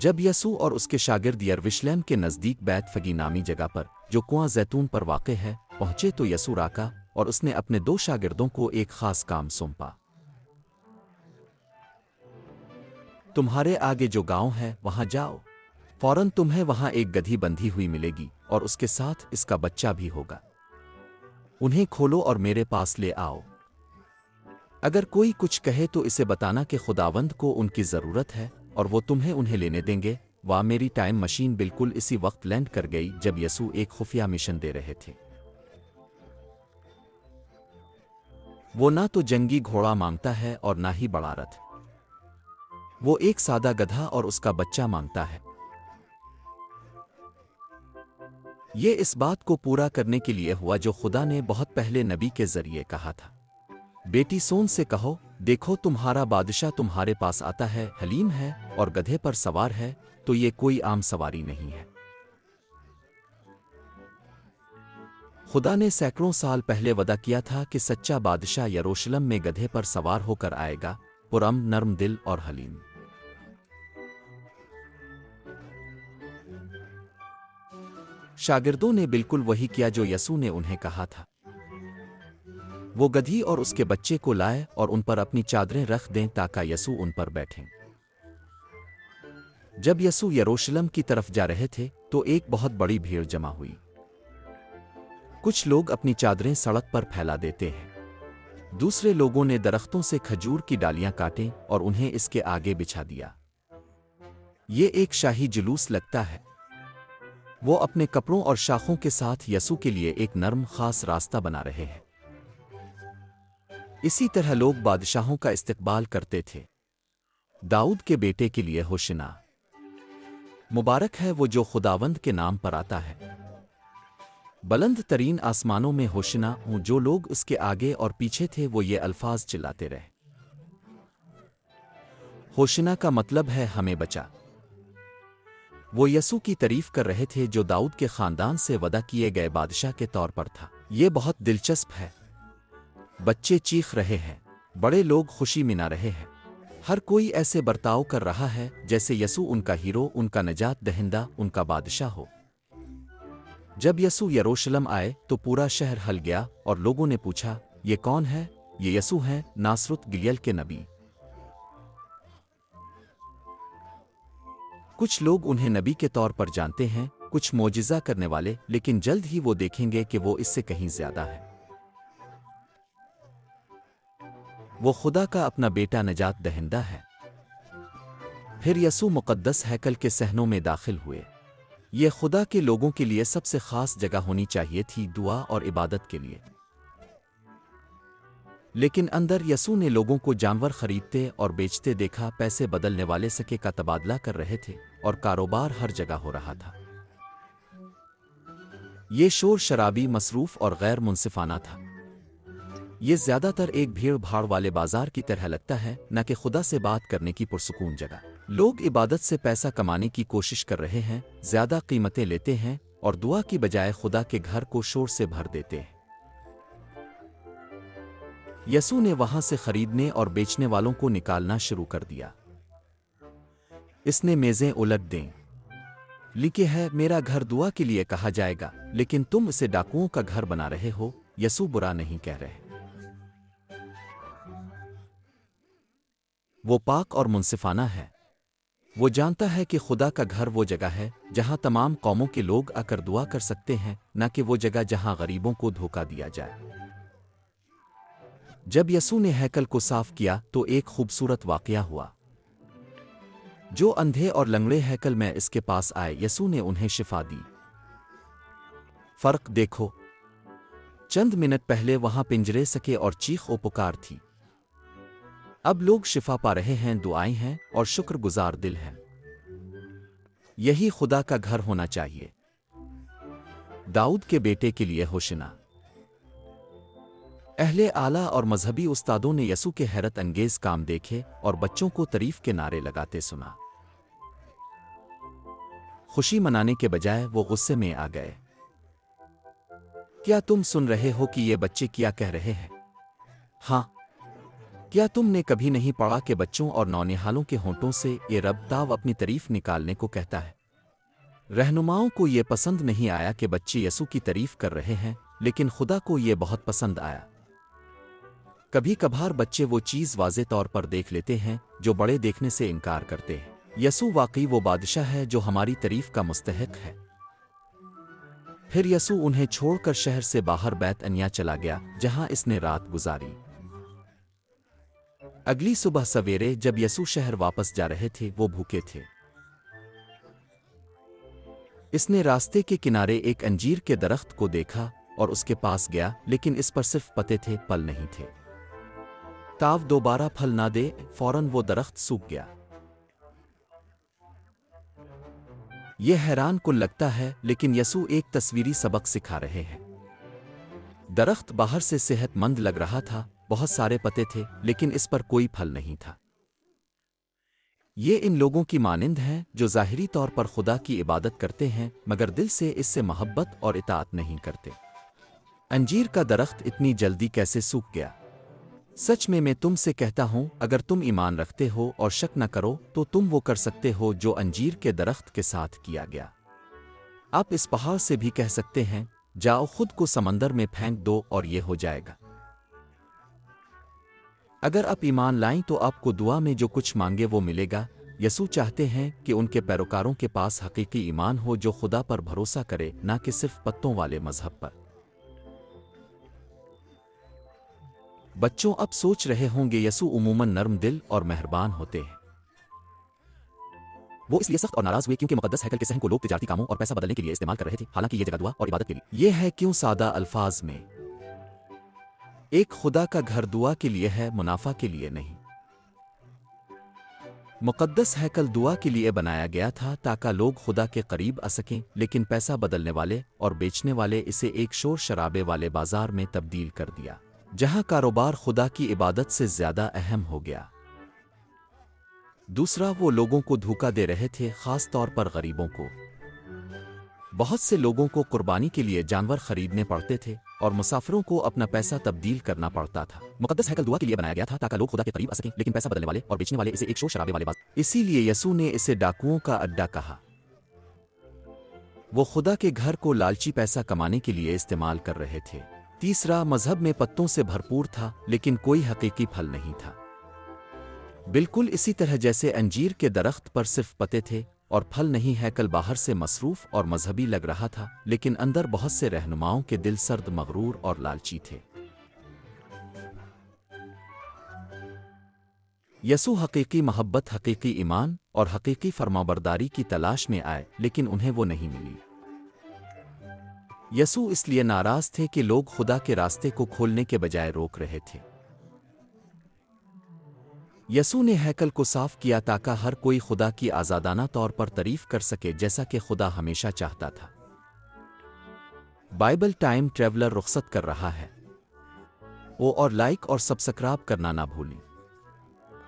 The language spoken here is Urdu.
جب یسوع اور اس کے شاگرد یروشلم کے نزدیک بیت فگی نامی جگہ پر جو کنواں زیتون پر واقع ہے پہنچے تو یسوع راکا اور اس نے اپنے دو شاگردوں کو ایک خاص کام سونپا۔ تمہارے آگے جو گاؤں ہے وہاں جاؤ، فوراً تمہیں وہاں ایک گدھی بندھی ہوئی ملے گی اور اس کے ساتھ اس کا بچہ بھی ہوگا۔ انہیں کھولو اور میرے پاس لے آؤ۔ اگر کوئی کچھ کہے تو اسے بتانا کہ خداوند کو ان کی ضرورت ہے اور وہ تمہیں انہیں لینے دیں گے۔ میری ٹائم مشین بالکل اسی وقت لینڈ کر گئی جب یسوع ایک خفیہ مشن دے رہے تھے۔ وہ نہ تو جنگی گھوڑا مانگتا ہے اور نہ ہی بڑا رتھ، وہ ایک سادہ گدھا اور اس کا بچہ مانگتا ہے۔ یہ اس بات کو پورا کرنے کے لیے ہوا جو خدا نے بہت پہلے نبی کے ذریعے کہا تھا، بیٹی سون سے کہو دیکھو تمہارا بادشاہ تمہارے پاس آتا ہے، حلیم ہے اور گدھے پر سوار ہے۔ تو یہ کوئی عام سواری نہیں ہے۔ خدا نے سینکڑوں سال پہلے وعدہ کیا تھا کہ سچا بادشاہ یروشلم میں گدھے پر سوار ہو کر آئے گا، پرامن، نرم دل اور حلیم۔ شاگردوں نے بالکل وہی کیا جو یسوع نے انہیں کہا تھا۔ وہ گدھی اور اس کے بچے کو لائے اور ان پر اپنی چادریں رکھ دیں تاکہ یسوع ان پر بیٹھیں۔ جب یسوع یروشلم کی طرف جا رہے تھے تو ایک بہت بڑی بھیڑ جمع ہوئی۔ کچھ لوگ اپنی چادریں سڑک پر پھیلا دیتے ہیں، دوسرے لوگوں نے درختوں سے کھجور کی ڈالیاں کاٹیں اور انہیں اس کے آگے بچھا دیا۔ یہ ایک شاہی جلوس لگتا ہے۔ وہ اپنے کپڑوں اور شاخوں کے ساتھ یسوع کے لیے ایک نرم خاص راستہ بنا رہے ہیں۔ اسی طرح لوگ بادشاہوں کا استقبال کرتے تھے۔ داؤد کے بیٹے کے لیے ہوشنا، مبارک ہے وہ جو خداوند کے نام پر آتا ہے۔ بلند ترین آسمانوں میں ہوشنا ہوں۔ جو لوگ اس کے آگے اور پیچھے تھے وہ یہ الفاظ چلاتے رہے۔ ہوشنا کا مطلب ہے ہمیں بچا۔ وہ یسوع کی تعریف کر رہے تھے جو داؤد کے خاندان سے وعدہ کیے گئے بادشاہ کے طور پر تھا۔ یہ بہت دلچسپ ہے۔ بچے چیخ رہے ہیں، بڑے لوگ خوشی منا رہے ہیں، ہر کوئی ایسے برتاؤ کر رہا ہے جیسے یسوع ان کا ہیرو، ان کا نجات دہندہ، ان کا بادشاہ ہو۔ جب یسوع یروشلم آئے تو پورا شہر ہل گیا اور لوگوں نے پوچھا، یہ کون ہے؟ یہ یسوع ہیں، ناصرت گلیل کے نبی۔ کچھ لوگ انہیں نبی کے طور پر جانتے ہیں، کچھ معجزہ کرنے والے، لیکن جلد ہی وہ دیکھیں گے کہ وہ اس سے کہیں زیادہ ہے۔ وہ خدا کا اپنا بیٹا، نجات دہندہ ہے۔ پھر یسوع مقدس ہیکل کے صحنوں میں داخل ہوئے۔ یہ خدا کے لوگوں کے لیے سب سے خاص جگہ ہونی چاہیے تھی، دعا اور عبادت کے لیے۔ لیکن اندر یسوع نے لوگوں کو جانور خریدتے اور بیچتے دیکھا، پیسے بدلنے والے سکے کا تبادلہ کر رہے تھے اور کاروبار ہر جگہ ہو رہا تھا۔ یہ شور شرابی، مصروف اور غیر منصفانہ تھا۔ یہ زیادہ تر ایک بھیڑ بھاڑ والے بازار کی طرح لگتا ہے، نہ کہ خدا سے بات کرنے کی پرسکون جگہ۔ لوگ عبادت سے پیسہ کمانے کی کوشش کر رہے ہیں، زیادہ قیمتیں لیتے ہیں اور دعا کی بجائے خدا کے گھر کو شور سے بھر دیتے ہیں۔ یسوع نے وہاں سے خریدنے اور بیچنے والوں کو نکالنا شروع کر دیا۔ اس نے میزیں الٹ دیں۔ لکھے ہے، میرا گھر دعا کے لیے کہا جائے گا، لیکن تم اسے ڈاکوؤں کا گھر بنا رہے ہو۔ یسوع برا نہیں کہہ رہے۔ وہ پاک اور منصفانہ ہے۔ وہ جانتا ہے کہ خدا کا گھر وہ جگہ ہے جہاں تمام قوموں کے لوگ آ کر دعا کر سکتے ہیں، نہ کہ وہ جگہ جہاں غریبوں کو دھوکہ دیا جائے۔ جب یسوع نے ہیکل کو صاف کیا تو ایک خوبصورت واقعہ ہوا۔ جو اندھے اور لنگڑے ہیکل میں اس کے پاس آئے، یسوع نے انہیں شفا دی۔ فرق دیکھو، چند منٹ پہلے وہاں پنجرے سکے اور چیخ و پکار تھی۔ اب لوگ شفا پا رہے ہیں، دعائیں ہیں اور شکر گزار دل ہیں۔ یہی خدا کا گھر ہونا چاہیے۔ داؤد کے بیٹے کے لیے ہوشنا۔ اہل اعلیٰ اور مذہبی استادوں نے یسوع کے حیرت انگیز کام دیکھے اور بچوں کو تعریف کے نعرے لگاتے سنا۔ خوشی منانے کے بجائے وہ غصے میں آ گئے۔ کیا تم سن رہے ہو کہ یہ بچے کیا کہہ رہے ہیں؟ ہاں، کیا تم نے کبھی نہیں پڑھا کہ بچوں اور نونہالوں کے ہونٹوں سے یہ رب تاو اپنی تعریف نکالنے کو کہتا ہے؟ رہنماؤں کو یہ پسند نہیں آیا کہ بچے یسوع کی تعریف کر رہے ہیں، لیکن خدا کو یہ بہت پسند آیا۔ کبھی کبھار بچے وہ چیز واضح طور پر دیکھ لیتے ہیں جو بڑے دیکھنے سے انکار کرتے ہیں۔ یسوع واقعی وہ بادشاہ ہے جو ہماری تعریف کا مستحق ہے۔ پھر یسوع انہیں چھوڑ کر شہر سے باہر بیت انیا چلا گیا جہاں اس نے رات گزاری۔ اگلی صبح سویرے جب یسوع شہر واپس جا رہے تھے وہ بھوکے تھے۔ اس نے راستے کے کنارے ایک انجیر کے درخت کو دیکھا اور اس کے پاس گیا، لیکن اس پر صرف پتے تھے، پھل نہیں تھے۔ تاو دوبارہ پھل نہ دے، فوراً وہ درخت سوکھ گیا۔ یہ حیران کن لگتا ہے، لیکن یسوع ایک تصویری سبق سکھا رہے ہیں۔ درخت باہر سے صحت مند لگ رہا تھا، بہت سارے پتے تھے، لیکن اس پر کوئی پھل نہیں تھا۔ یہ ان لوگوں کی مانند ہیں جو ظاہری طور پر خدا کی عبادت کرتے ہیں مگر دل سے اس سے محبت اور اطاعت نہیں کرتے۔ انجیر کا درخت اتنی جلدی کیسے سوکھ گیا؟ سچ میں تم سے کہتا ہوں، اگر تم ایمان رکھتے ہو اور شک نہ کرو تو تم وہ کر سکتے ہو جو انجیر کے درخت کے ساتھ کیا گیا۔ آپ اس پہاڑ سے بھی کہہ سکتے ہیں، جاؤ خود کو سمندر میں پھینک دو اور یہ ہو جائے گا۔ اگر آپ ایمان لائیں تو آپ کو دعا میں جو کچھ مانگے وہ ملے گا۔ یسوع چاہتے ہیں کہ ان کے پیروکاروں کے پاس حقیقی ایمان ہو جو خدا پر بھروسہ کرے، نہ کہ صرف پتوں والے مذہب پر۔ بچوں اب سوچ رہے ہوں گے یسوع عموماً نرم دل اور مہربان ہوتے ہیں۔ وہ اس لیے سخت اور ناراض ہوئے کیونکہ مقدس ہیکل کے صحن کو لوگ تجارتی کاموں اور پیسہ بدلنے کے لیے استعمال کر رہے تھے، حالانکہ یہ جگہ دعا اور عبادت کے لیے۔ یہ ہے کیوں سادہ الفاظ میں ایک خدا کا گھر دعا کے لیے ہے، منافع کے لیے نہیں۔ مقدس ہیکل دعا کے لیے بنایا گیا تھا تاکہ لوگ خدا کے قریب آ سکیں، لیکن پیسہ بدلنے والے اور بیچنے والے اسے ایک شور شرابے والے بازار میں تبدیل کر دیا، جہاں کاروبار خدا کی عبادت سے زیادہ اہم ہو گیا۔ دوسرا، وہ لوگوں کو دھوکہ دے رہے تھے، خاص طور پر غریبوں کو۔ بہت سے لوگوں کو قربانی کے لیے جانور خریدنے پڑتے تھے اور مسافروں کو اپنا پیسہ تبدیل کرنا پڑتا تھا۔ مقدس ہیکل دعا کے لیے بنایا گیا تھا تاکہ لوگ خدا کے قریب آ سکیں، لیکن پیسہ بدلنے والے اور بیچنے والے اسے ایک شور شرابے والے اسی لیے یسوع نے اسے ڈاکوؤں کا اڈا کہا۔ وہ خدا کے گھر کو لالچی پیسہ کمانے کے لیے استعمال کر رہے تھے۔ تیسرا، مذہب میں پتوں سے بھرپور تھا لیکن کوئی حقیقی پھل نہیں تھا۔ بالکل اسی طرح جیسے انجیر کے درخت پر صرف پتے تھے اور پھل نہیں، ہیکل باہر سے مصروف اور مذہبی لگ رہا تھا، لیکن اندر بہت سے رہنماؤں کے دل سرد، مغرور اور لالچی تھے۔ یسوع حقیقی محبت، حقیقی ایمان اور حقیقی فرمانبرداری کی تلاش میں آئے، لیکن انہیں وہ نہیں ملی۔ یسوع اس لیے ناراض تھے کہ لوگ خدا کے راستے کو کھولنے کے بجائے روک رہے تھے۔ یسوع نے ہیکل کو صاف کیا تاکہ ہر کوئی خدا کی آزادانہ طور پر تعریف کر سکے جیسا کہ خدا ہمیشہ چاہتا تھا۔ بائبل ٹائم ٹریولر رخصت کر رہا ہے۔ اور لائک اور سبسکرائب کرنا نہ بھولیں۔